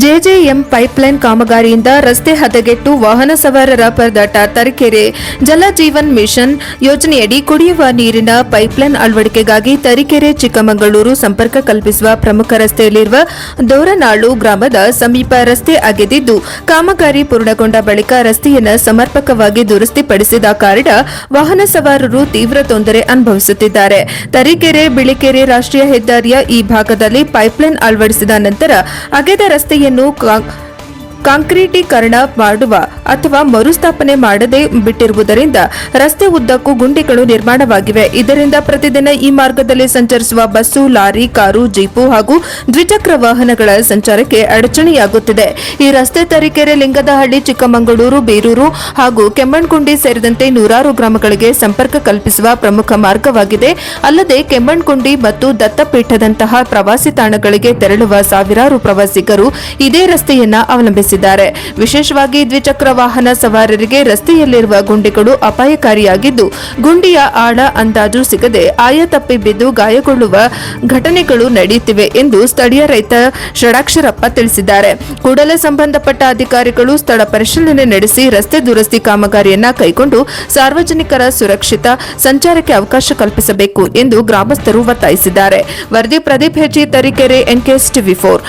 JJM pipeline ಕಾಮಗಾರಿಯಿಂದ ರಸ್ತೆ ಹದಗೆಟ್ಟು ವಾಹನ ಸವಾರರ ಪರದಾಟ. ತರೀಕೆರೆ ಜಲಜೀವನ್ ಮಿಷನ್ ಯೋಜನೆಯಡಿ ಕುಡಿಯುವ ನೀರಿನ ಪೈಪ್ಲೈನ್ ಅಳವಡಿಕೆಗಾಗಿ ತರೀಕೆರೆ ಚಿಕ್ಕಮಗಳೂರು ಸಂಪರ್ಕ ಕಲ್ಪಿಸುವ ಪ್ರಮುಖ ರಸ್ತೆಯಲ್ಲಿರುವ ದೋರನಾಳು ಗ್ರಾಮದ ಸಮೀಪ ರಸ್ತೆ ಅಗೆದಿದ್ದು, ಕಾಮಗಾರಿ ಪೂರ್ಣಗೊಂಡ ಬಳಿಕ ರಸ್ತೆಯನ್ನು ಸಮರ್ಪಕವಾಗಿ ದುರಸ್ತಿಪಡಿಸಿದ ಕಾರಣ ವಾಹನ ಸವಾರರು ತೀವ್ರ ತೊಂದರೆ ಅನುಭವಿಸುತ್ತಿದ್ದಾರೆ. ತರೀಕೆರೆ ಬಿಳಿಕೆರೆ ರಾಷ್ಟ್ರೀಯ ಹೆದ್ದಾರಿಯ ಈ ಭಾಗದಲ್ಲಿ ಪೈಪ್ಲೈನ್ ಅಳವಡಿಸಿದ ನಂತರ ಅಗೆದ ರಸ್ತೆಯನ್ನು ಕಾಂಕ್ರೀಟೀಕರಣ ಮಾಡುವ ಅಥವಾ ಮರುಸ್ಥಾಪನೆ ಮಾಡದೆ ಬಿಟ್ಟಿರುವುದರಿಂದ ರಸ್ತೆ ಉದ್ದಕ್ಕೂ ಗುಂಡಿಗಳು ನಿರ್ಮಾಣವಾಗಿವೆ. ಇದರಿಂದ ಪ್ರತಿದಿನ ಈ ಮಾರ್ಗದಲ್ಲಿ ಸಂಚರಿಸುವ ಬಸ್ಸು, ಲಾರಿ, ಕಾರು, ಜೀಪು ಹಾಗೂ ದ್ವಿಚಕ್ರ ವಾಹನಗಳ ಸಂಚಾರಕ್ಕೆ ಅಡಚಣೆಯಾಗುತ್ತಿದೆ. ಈ ರಸ್ತೆ ತರೀಕೆರೆ, ಲಿಂಗದಹಳ್ಳಿ, ಚಿಕ್ಕಮಗಳೂರು, ಬೀರೂರು ಹಾಗೂ ಕೆಮ್ಮಣ್ಗುಂಡಿ ಸೇರಿದಂತೆ ನೂರಾರು ಗ್ರಾಮಗಳಿಗೆ ಸಂಪರ್ಕ ಕಲ್ಪಿಸುವ ಪ್ರಮುಖ ಮಾರ್ಗವಾಗಿದೆ. ಅಲ್ಲದೆ ಕೆಮ್ಮಣ್ಗುಂಡಿ ಮತ್ತು ದತ್ತಪೀಠದಂತಹ ಪ್ರವಾಸಿ ತಾಣಗಳಿಗೆ ತೆರಳುವ ಸಾವಿರಾರು ಪ್ರವಾಸಿಗರು ಇದೇ ರಸ್ತೆಯನ್ನ ಅವಲಂಬಿಸಿದ್ದಾರೆ. ವಿಶೇಷವಾಗಿ ದ್ವಿಚಕ್ರ ವಾಹನ ಸವಾರರಿಗೆ ರಸ್ತೆಯಲ್ಲಿರುವ ಗುಂಡಿಗಳು ಅಪಾಯಕಾರಿಯಾಗಿದ್ದು, ಗುಂಡಿಯ ಆಳ ಅಂದಾಜು ಸಿಗದೆ ಆಯತಪ್ಪಿ ಬಿದ್ದು ಗಾಯಗೊಳ್ಳುವ ಘಟನೆಗಳು ನಡೆಯುತ್ತಿವೆ ಎಂದು ಸ್ಥಳೀಯ ರೈತ ಷಡಾಕ್ಷರಪ್ಪ ತಿಳಿಸಿದ್ದಾರೆ. ಕೂಡಲೇ ಸಂಬಂಧಪಟ್ಟ ಅಧಿಕಾರಿಗಳು ಸ್ಥಳ ಪರಿಶೀಲನೆ ನಡೆಸಿ ರಸ್ತೆ ದುರಸ್ತಿ ಕಾಮಗಾರಿಯನ್ನ ಕೈಗೊಂಡು ಸಾರ್ವಜನಿಕರ ಸುರಕ್ಷಿತ ಸಂಚಾರಕ್ಕೆ ಅವಕಾಶ ಕಲ್ಪಿಸಬೇಕು ಎಂದು ಗ್ರಾಮಸ್ಥರು ಒತ್ತಾಯಿಸಿದ್ದಾರೆ. ವರದಿ ಪ್ರದೀಪ್ ಹೆಚಿ, ತರೀಕೆರೆ, ಎನ್ಕೆಎಸ್ ಟಿವಿ 4.